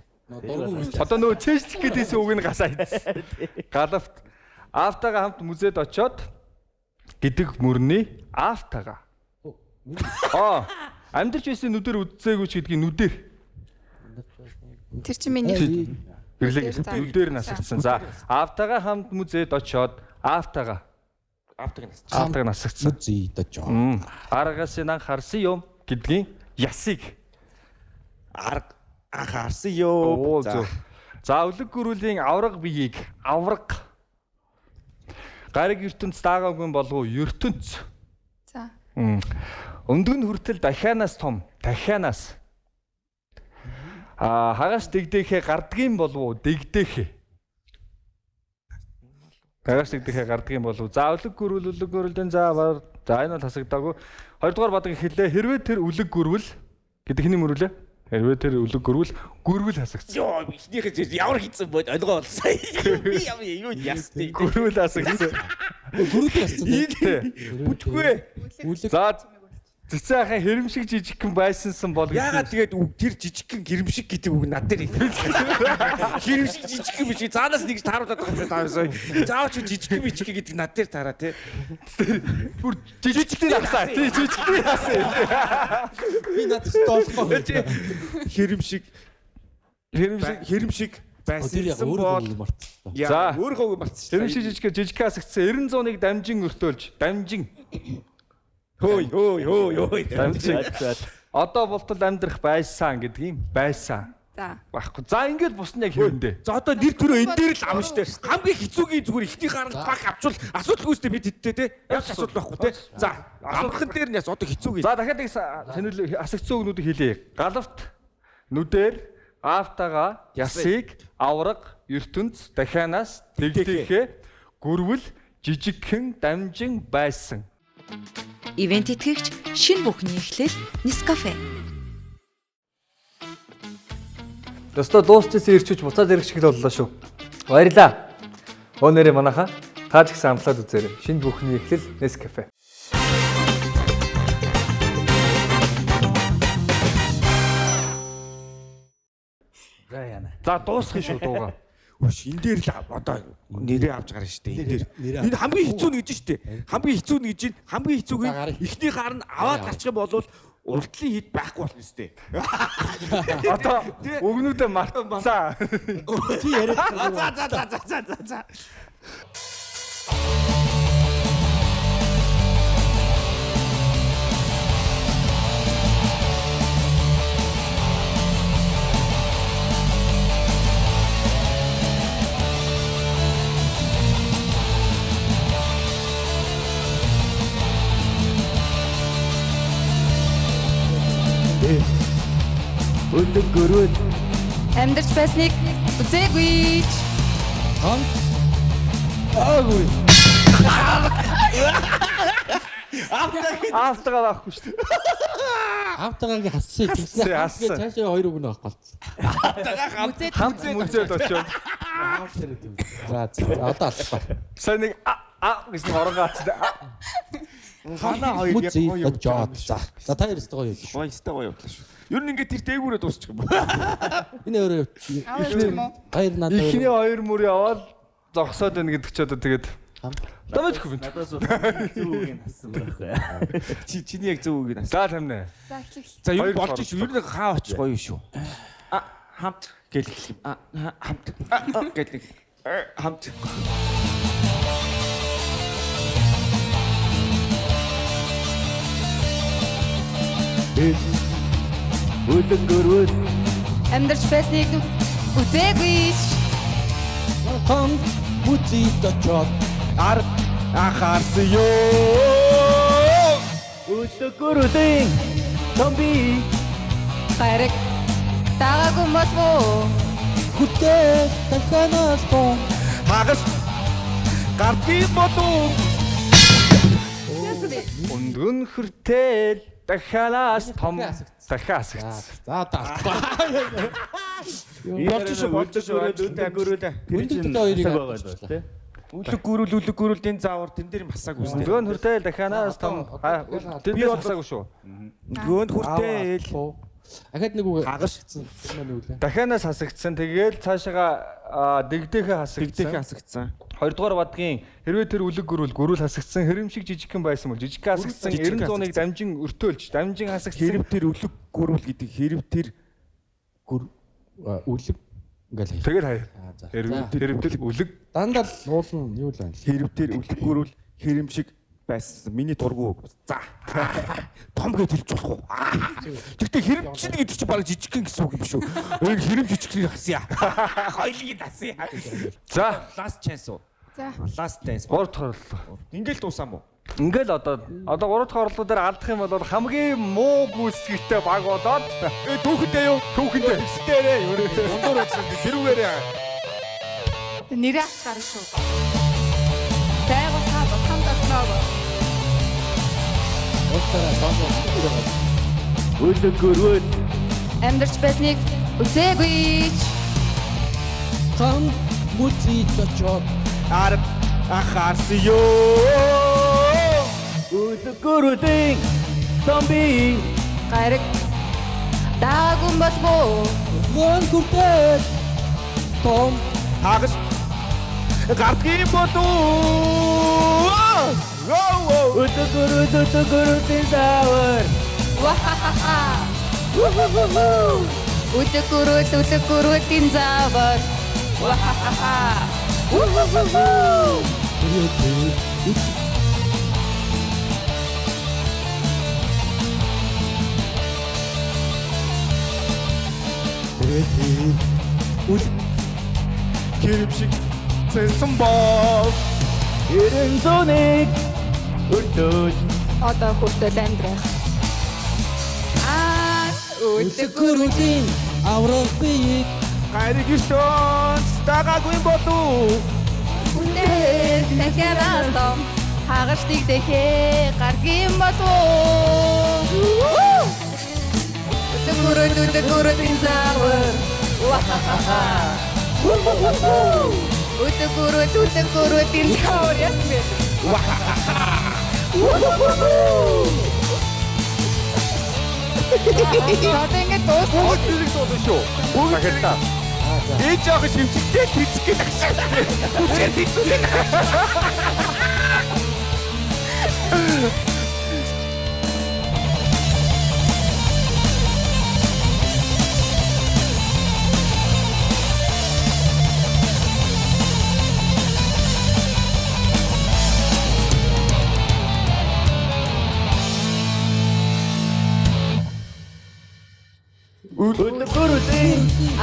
одоо нөгөө цээжлэх гэдээсээ үг нь гасаа хийсэн. Галавт аавтайгаа хамт музейд очоод гэдэг мөрний аавтайгаа. Амьдарч байсныг нүдээр үзээгүй ч гэдгийг нүдээр Тэр чинь миний Нүдээр насагдсан. За аавтайгаа хамт музейд очоод аавтайгаа Автаг насагцсан. Музей дожоо. Аргаас нь анхаарсан юм гэдгийн ясыг. Анхаарсан ёо. За өлөг гөрүүлийн авраг биеийг авраг. Гариг ертөнц даагаагүй болов ертөнц. За. Өндгөн хүртэл дахианаас том, дахианаас. Хагас дэгдэхээ гардгийн болов дэгдэхээ. Хагас дэгдэхээ гардгийн болов. За өлөг гөрүүлдэн за энэ бол хасагдаагүй. Хоёрдугаар бодог хэлээ. Хэрвээ тэр өлөг гөрвөл гэдэг хэний мөрүүлээ? Хэрвээ тэр өлөг гөрвөл хасагдсан. Йоо, ихнийхээ ямар хийцэн бод ойлгоо болсон. Би юу ястай. Гөрвөл хасагдсан. Гөрвөл хасагдсан. Бүтгэхгүй. За цэцэн ахаа хэрэмшиг жижигхэн байсансан бол яагаад тэгээд тэр жижигхэн гэрэмшиг гэдэг үг над дээр хэрэмшиг жижигхэн биш. Цаанаас нэгж тааруулаад байгаа юм таасан. Заавч жижигхэн бичиг гэдэг над дээр таараа тий. бүр жижигхэн асаа. Тий жижигхэн асаа. Би надад тоолохгүй. Хэрэмшиг байсан бол за өөрөө мартсан. хэрэмшиг жижигхэн хасагдсан 90 100-ыг дамжин өртөөлж дамжин Хөөй. одоо болтол амьдрах байсан гэдэг юм байсан. За. Баггүй. За ингээд бус нь яг хэрэндээ. За одоо нэр төрөө энэ дээр л ам штэ. Хамгийн хэцүүгийн зүгээр ихний харанд баг авчвал асуудалгүйстэй бид хэдтэй те. Яаж асуудал байхгүй те. За амархан дээр нь яс одоо хэцүүгийн. За дахиад нэг сонирхол асагцсан үгнүүдийг хэлье. Галавт нүдээр автага ясыг авраг ертөнц дахианаас дэгдэхээ гөрвөл жижигхэн дамжин байсан. Ивент итгэгч шинэ бүхний эхлэл Nescafe. Досто дуусчихсан ирчүүч буцаад ирэх шиг л боллоо шүү. Баярлаа. Өнөөдөр манайха тааж гисэн амтлаад үзээрэй. Шинэ бүхний эхлэл Nescafe. За яана. За дуусгах шүү дууга. Үш энэ дээр л одоо нэрээ авч гарна штэ. Энэ дээр. Энэ хамгийн хэцүү нь гэж штэ. Хамгийн хэцүү нь гэж чинь хамгийн хэцүүг нь ихний хаар нь аваад гарчих юм бол уртлын хит байхгүй болно штэ. Одоо өгнүүдээ мартсан. Чи яриад. За. Өлөг гөрвөл Амьдарч байсныг үзээгүй. Аагүй. Автага байхгүй шүү дээ. Автагааг хассан. Хассан. Цаашаа хоёр үг нэг болцсон. Хамт мүзээд очоод. За одоо аллаа. Сайн нэг гэж оронгаац. Хана хоёр яг гоё жоо. За та хоёрт гоё юу? Гоё өстэй гоё явуулаа шүү. Ер нь ингээд тэр дээгүүрээ дуусчих юм. Энэ өөрөө хоёр надад ихний хоёр мөр яваад зогсоод байна гэдэг ч одоо тэгээд дамжихгүй байна. надаас зөв үгийг хассан байхгүй. Чиний яг зөв үгийг За тамина. За эхлэх. За ер нь болж шүү. Ер нь хаа очих гоё шүү. Хамт гэл хэлэх юм. Хамт. Гэл хамт. Өлөг гөрвөл Амьдарч байсныг үзээгүй. музей дожоо. Анхаарсан ёо. өлөг гөрвөлийн зомби Гариг даагаагүй болов. Хүртэл дахианаас том. Хагас гардгийн болов. Өндгөн хүртэл дахианаас том дахиасагц. За даахгүй. Болж шүү. Өлөг гөрвөл. Өндөртэй хоёрыг Өлөг гөрвөл энэ заавар тэн дээр масааг үстэй. Өндгөн хүртэл дахианаас том тэндээс хасаагүй шүү. Өндгөн хүртэл ахад нэг үг хагас Дахианаас хасагдсан. Тэгээд цаашаага дэгдэхээ хасагдсан. Хоёрдугаар бадгийн хэрвээ тэр өлөг гөрвөл хасагдсан. Хэрэмшиг жижигхэн байсан бол жижигхэн хасагдсан. 90 100-ыг дамжин өртөөлж дамжин хасагдсан. Хэрв тэр өлөг гөрвөл гэдэг хэрв тэр өлөг ингээл тэгэл хаяа. Хэрвээ тэр өлөг дандаа л уулна юу л байна. Хэрв тэр өлөг гөрвөл хэрэм шиг байсан. Миний дургу. За. Том гэж хэлж болох уу? Тэгтээ хэрэмчин гэдэг чинь бараг жижигхэн гэсэн үг юм шүү. Энэ хэрэм жижигхэн хасъя. Хоёлыг хасъя. За, last chance уу? За. Last dance. 3 дахь орлоо. Ингээл дуусаа мó. Ингээл одоо 3 дахь орлоо дээр алдах юм бол хамгийн муу гүйцэтгэлтэй баг болоод Түүхэндээ юу? түүхэндээ Тэгсдээрээ юу? Дундуур очсон тэрүүгээрээ. Нэрээ авах гарна шүү. Тайван хаа хамтаас нөгөө. Үлгөрөөд Амьдарч байсныг үсээгүй. Хан муцид очоод Ахаарсан ёо. үлгөрөөдэн зомби Гариг даагун болбоо. гон хүртэл том Хагас гардгийн бодоо. үлгөрөөдэн заавар Вахахаха. Үтгөрөөд тин заавар. Вахахаха. Хэрэм шиг зэнсэн боо. эрен зоник өртөөж Одоо хүртэл амьдрах. өсгөрөлийн аврах биеийг Хайрыг ишон стагагүй бодоо. Үтээ дахиад хагарчдыг дэхээ гаргийн болов. Үтгөрөөд тин заавар. Вахахаха. Үтгөрөөд тин заавар ясмээ. Одоо ингэ дуусна. бүгд дуусна шүү. Дахиад Ээж яах шимжигтэй хийцэх гээд агшаа. Үчигээр хийцүүлээ. үлгөрөөдэн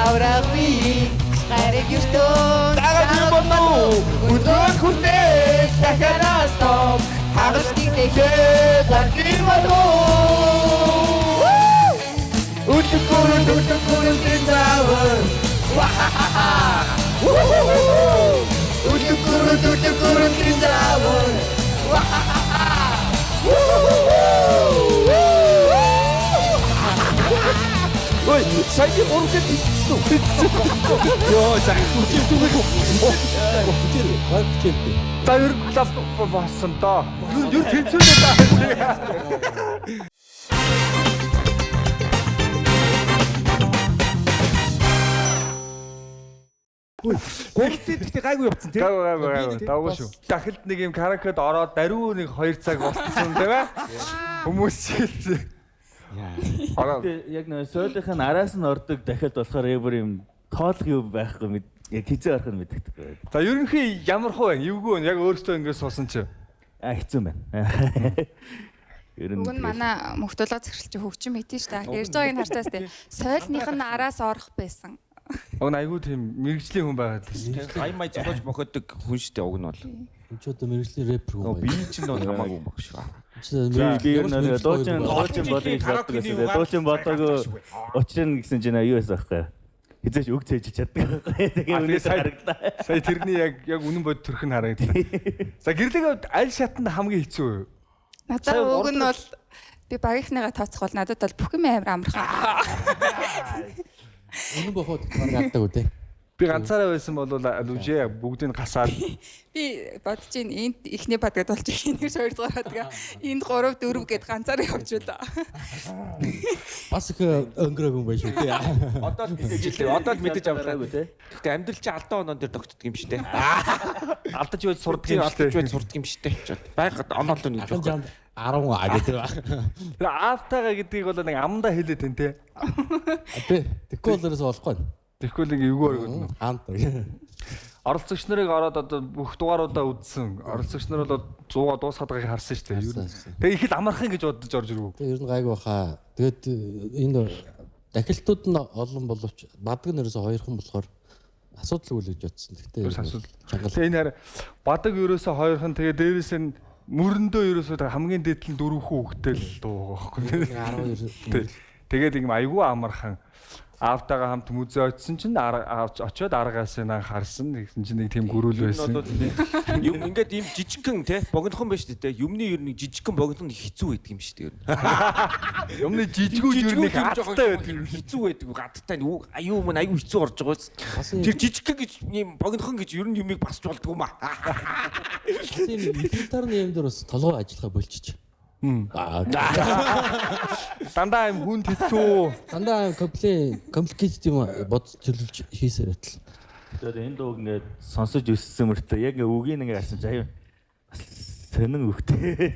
Аврагы гариг юртон Дагаад болоо. Өдөр хүртэл дахиад том. хагарчдыг дэхээ Гаргийн бодоо. Үлгөрөөд тин заавар. Үлгөрөөд тин заавар. Ой, сайки урагт хийчихсэн. Йоо, зах үгүй. за ер нь клуб болсон доо. Ер тэнцвэртэй даа. Гуйлтын гэхдээ гайгүй явцсан тий. Гайгүй. Давгүй шүү. Дахилд нэг юм каракед ороод даруй нэг 2 цаг болчихсон тийм ээ. Хүмүүс чийлсэн. Ороо. яг нөө сойлынхын араас нь ордог дахиад болохоор эвэр юм тоолох юу байхгүй яг хизээ орох нь мэддэг. За ерөнхий ямар хөө байна? Эвгүй яг өөртөө ингэж суусан чи. Хэцүү байна. Ер нь Уг нь манай мөхтөлөө цагшилч хөгжим мэдэн шүү дээ. Ярьж байгааг нь харцаас тий. Сойлных нь араас орох байсан. Уг нь айгүй тийм мэрэгжлийн хүн байгаад тийм. Ай май зогсож моходог хүн штэ уг нь бол. энэ ч одоо мэрэгжлийн рэпер хүн байна. Би чинь бол хамаагүй баг шүү. би ер нь дуучин болдог гэж боддог гэсэн. Дуучин бодоогүй учир нь гэсэн чинь юу байсан байхгүй. Хизээч үг цээж чаддаг. Тэгээ үнээс харагдлаа. Сая тэрний яг үнэн бод төрх нь харагдлаа. За гэрлэг аль шатанд хамгийн хэцүү юу? Надад уг нь бол би багийнхныгаа тооцох бол надад бол бүх юм амар амархан. Үнэн бохоод гаргадаг үү те. Би ганцаараа байсан бол алужээ бүгдийг гасаад Би бодож ин энд ихний падгад болж энийг 2 дугаар падгаа энд 3 4 гэд ганцаараа явжулаа. Бас их өнгөрөөг юм байна шүү те. Одоо л мэдэж авлаагүй те. Гэхдээ амьдрал чи алдаа оноо дээр тогтдог юм шүү те. алдаж байж сурдаг юм Алдаж шүү байж сурдаг юм шүү те. Байгаад оноолоо нэг жоох. 10 а гэдэг ба. дээ. Аавтайгаа гэдгийг бол нэг амдаа хэлээд тань те. Тэ. Тэгвэл өөрөөс болохгүй. Тэгэхгүй л эвгүй өргөднө. Хаант. оролцогч нарыг ороод одоо бүх дугааруудаа үзсэн. Оролцогч нар бол 100-а дуусгаад байгааг харсан шүү дээ. Ер нь. Тэгээ их л амархан гэж бодож орж ирв. Тэгээ ер нь гайгүй баха. Тэгээд энэ дахилтууд нь олон боловч бадаг нэрээс хоёрхан болохоор асуудалгүй л гэж бодсон. Гэхдээ чангал. Тэгээ энэ хараа бадаг ерөөсө хоёрхан тэгээ дээрээс нь мөрөндөө ерөөсө хамгийн дээдл нь 4 хүүхэдтэй л дуу байгаа байхгүй. Тэгээд ингэ айгүй амархан аавтайгаа хамт музей очсон чинь очиод аргаас нь харсан. Тэгсэн чинь нэг тийм гөрүүл байсан. Юм ингээд ийм жижигхэн те богинохон байж тээ. Юмны ер нь жижигхэн богинохон хэцүү байдаг юм шүү дээ ер нь. Юмны жижигүүд ер нь гадтай байдаг. Хэцүү байдаг. Гадтай аюу мөн аюу хэцүү орж байгаа. Тэр жижигхэн гэж ийм богинохон гэж ер нь юмыг басч болдгоо маа. Тийм милитарны юм дээр бас толгой ажиллагаа болчих. Дандаа юм хүнд хэцүү. Дандаа компликейтэд юм бодож төлөвлөж хийсээр байтал. Тэгээд энэ дууг ингээд сонсож өссөн мөртөө яг үгийг ингээд харсан чинь аюу сонин үгтэй.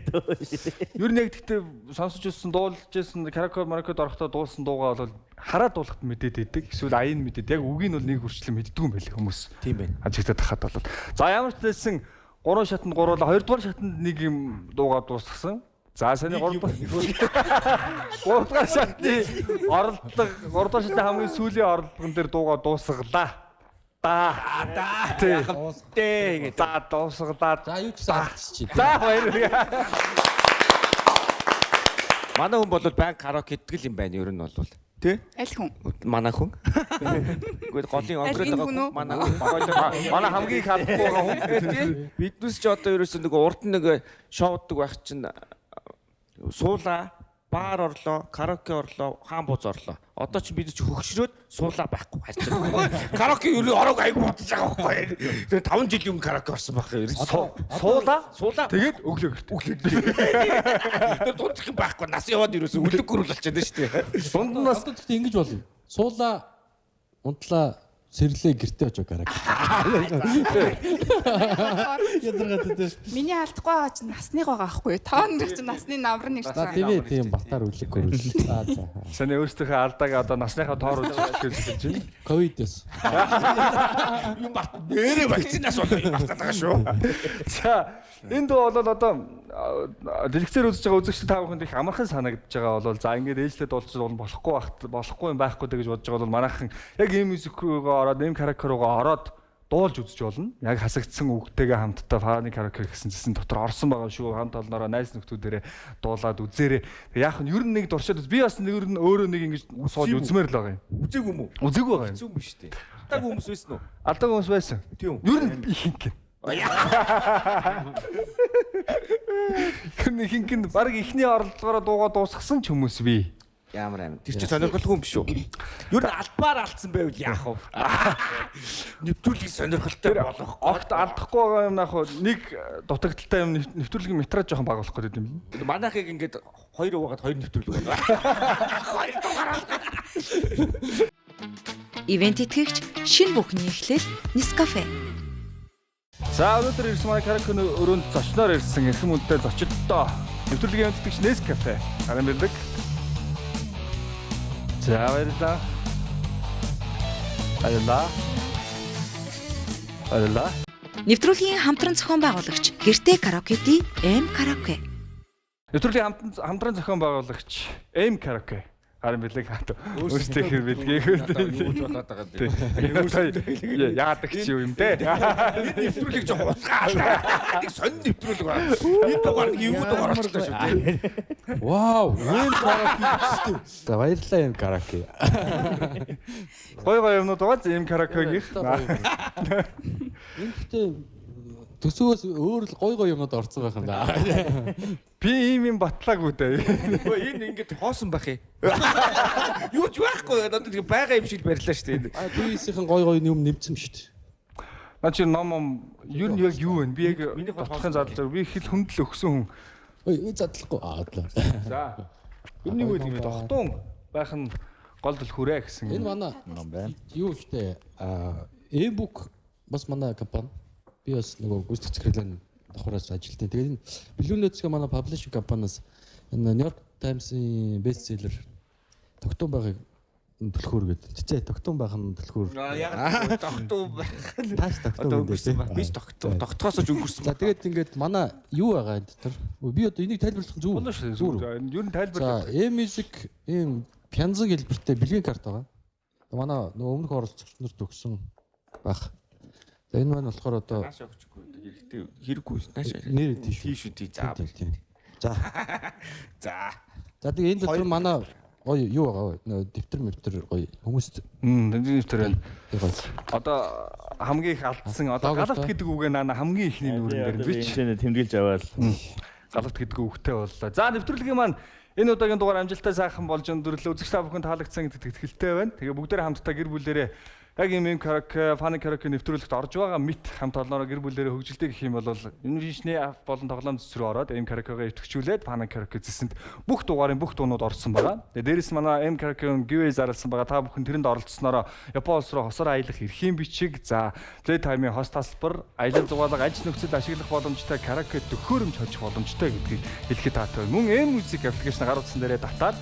Ер нь яг гэхдээ сонсож өссөн дуулж ирсэн караоке маркет орохдоо дуулсан дуугаа бол хараад дуулахад мэдээд идэг. Эсвэл аян мэдээд яг үгийг нь бол нэг хүрчлэн мэддгүй юм байл хүмүүс. Тийм байна. Ажигтаад тахад бол. За ямар ч хэлсэн 3 шатанд гуруула 2 дугаар шатанд нэг юм дуугаа дуусгасан. За саний 3 дугаар шатны оролдлого 3 дугаар шатны хамгийн сүүлийн оролдлогон дээр дуугаа дуусгалаа. Дээ. За дуусгалаа. За юу ч саалцчих. За баярлалаа. Манай хүн бол банк караоке гэдэг юм байна ер нь бол. Тэ? Аль хүн? Манай хүн. Гэхдээ голын онгороо манай манай хамгийн их хадахгүй байгаа хүн. тий. Биднес ч одоо ерөөсөө нэг урд нэг шоудаг байх чинь суула, бар орлоо, караоке орлоо, хаан бууз орлоо. Одоо ч бид ч хөгшрөөд суулаа байхгүй хайчих. Караоке юу ороог айгу бодож байгаа байхгүй. Тэгээ 5 жилийн өмнө караоке орсон байх юм. Суулаа. Тэгээд өглөө гэрт. Тэр дундах юм байхгүй. Нас яваад ерөөсөө үлэг гөрүүл болчиход байна шүү дээ. Дунд нь бас гэхдээ ингэж болно. Суулаа, унтлаа, сэрлээ гэртээ очоо караоке. Ядаргаад дээ. Миний алдахгүй байгаа чинь насных байгаа байхгүй. Тоон нэг чинь насны намар нэг За тийм батар үлэг гөрүүл. За. Саний өөрсдийнхөө алдааг одоо насныхаа тоор үзүүлж хэлж байна. Ковидос. Юм бат нэрээ вакцинаас болоо юм батаад байгаа шүү. За энэ дуу бол одоо дэлгэцээр үзэж байгаа үзэгчид та бүхэнд их амархан санагдаж байгаа бол за ингээд ээжлээд дуулж болохгүй юм байхгүй дэ гэж бодож байгаа бол манайхан яг ийм мьюзик руугаа ороод ийм караоке руугаа ороод дуулж үзэж болно. Яг хасагдсан үгтэйгээ хамтдаа фаны караоке гэсэн зэсэн дотор орсон байгаа шүү. Хамт олноороо найз нөхдүүдээрээ дуулаад үзээрэй. Яг нь ер нь нэг дуршаад би бас нэг ер нь өөрөө нэг ингэж сууж үзмээр л байгаа юм. Үзег юм уу? Үзег байгаа юм. Үзег юм шүү дээ. Алдаг хүмүүс байсан уу? Алдаг хүмүүс байсан. Тийм. Ер нь би хинхэн. Хүн хинхэн баг ихний оролдлогоороо дуугаа дуусгасан ч хүмүүс бий. Ямар амин. Тэр чинь сонирхолтой юм биш үү? Ер нь албаар алдсан байвал яах вэ? Нэвтрүүлгийг сонирхолтой болгох. Огт алдахгүй байгаа юм нах нэг дутагдaltaй юм нэвтрүүлгийн метраж жоохон баг болох гэдэг юм. Манайхыг ингээд 2 угаад 2 нэвтрүүлэг байна. 2 дугаар. Ивент итгэгч шинэ бүхний эхлэл Nescafe. За өнөөдөр ирсэн манай караоке өрөөнд зочноор ирсэн эрхэм үнэтэй зочдтой нэвтрүүлгийн итгэгч Nescafe харин бэлдэг. За баярлалаа. Баярлалаа. Нэвтрүүлгийн хамтран зохион байгуулагч Гэртээ караокети M караоке. Нэвтрүүлгийн хамтран зохион байгуулагч M караоке харин бэлэг хат өөрсдөө хэр бэлгээх юу болоод байгаа юм. яадаг ч юм те. Нэвтрүүлэг жоо хутгаа. Нэг сонин нэвтрүүлэг байна. Энэ дугаар нэг юу дугаар орчлоо шүү дээ. Вау, энэ караоке. За баярлалаа энэ караоке. Гой юмнууд байгаа зэм караокегийн. Энэ гэхдээ төсөөгөөс өөр л гой юмнууд орцсон байх юм да. Би ийм юм батлаагүй дээ. Энэ ингээд хоосон байх юм. Юу ч байхгүй. Надад байгаа юм шиг барьлаа шүү дээ. Би-ийн гой юм нэмсэн шүү дээ. Наа чи ном ер нь яг юу вэ? Би яг батлахын задлаа. Би их л хүндэл өгсөн хүн. Ой, задлахгүй. За. Ер нь юу гэдэг юм бэ? Тогтун байх нь гол л хүрээ гэсэн. Энэ манай ном байна. Юу штэ e-book бас манай компани. Би бас нөгөө гүйцэтгэх хэрэглэн давхраас ажилтсан. Тэгээд энэ Blue Notes-ийн манай publishing компаниас энэ New York Times-ийн бестселлер тогтун байгааг түлхүүр гэдэг. Чичээ тогтун байх нь түлхүүр. Яг тогтуу байх. Тааш тогтун гэдэг. Биш тогтоосоо ч өнгөрсөн. За тэгээд ингээд манай юу байгаа энэ дотор? Би одоо энийг тайлбарлах зүг. Болно шүү. Юу н тайлбарлах. E-music ийм пянзан хэлбэртэй бэлгийн карт байгаа. Манай нөгөө өмнөх оролцогч нарт өгсөн байх. За энэ маань болохоор одоо Нааш өгчихгүй. Хэрэгтэй хэрэггүй. Нааш. нэр тийш. Тийш үү. За. За. За. За тэгээд энэ дотор манай гоё юу байгаа вэ? Нөгөө дэвтэр гоё хүмүүст Дэвтэр байна. гоё. Одоо хамгийн их алдсан одоо галавт гэдэг үгээ наа хамгийн ихний нүүрэн дээр бич тэмдэглэж аваад галавт гэдэг үгтэй боллоо. За нэвтрүүлгийн маань энэ удаагийн дугаар амжилттай сайхан болж өндөрлөө. Үзэгч та бүхэн таалагдсан гэдэгт итгэлтэй байна. Тэгээ бүгдээрээ хамтдаа гэр бүлээрээ яг ийм караоке, фаны караоке нэвтрүүлэгт орж байгаа мэт хамт олноороо гэр бүлээрээ хөгжилтэй гэх юм бол инвишний ап болон тоглоом зүсрүү ороод ийм караокегаа идэвхжүүлээд фаны караоке зэсэнд бүх дугаарын бүх дуунууд орсон байгаа. Тэгээ дээрэс манай ийм караокегийн giveaway зарласан байгаа. Та бүхэн тэрэнд оролцсноороо Япон улс руу хосоор аялах эрхийн бичиг, за Playtime-ийн хост тасалбар, аялал зугаалга, ажил нөхцөл ашиглах боломжтой караоке төхөөрөмж хожих боломжтой гэдгийг хэлэхэд таатай. Мөн M-Music аппликейшн гар утсан дээрээ татаад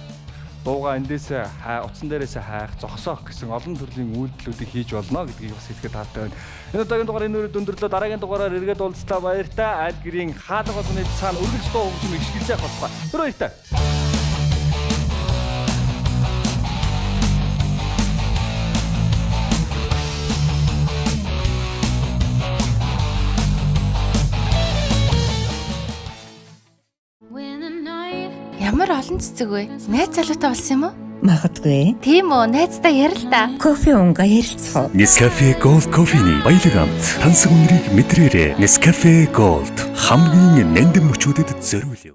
дууга эндээсээ утсан дээрээсээ хайх, зогсоох гэсэн олон төрлийн үйлдэлүүдийг хийж болно гэдгийг бас хэлэхэд таатай байна. Энэ удаагийн дугаар энэ үрээд өндөрлөө. Дараагийн дугаараар эргээд уулзлаа. Баяртай. Аль гэрийн хаалга болгоны цаана үргэлж дуу хөгжим ихшгэлж явах болтугай. Тэр баяртай. Ямар олон цэцэг вэ? Найз залуутай болсон юм уу? Магадгүй. Тийм үү, найзтай ярил та. Кофе унга ярилцгаа. Nescafe Gold Coffee-ний баялаг амт тансаг үнэрийг мэдрээрэй. Nescafe Gold хамгийн нандин мөчүүдэд зориулъя.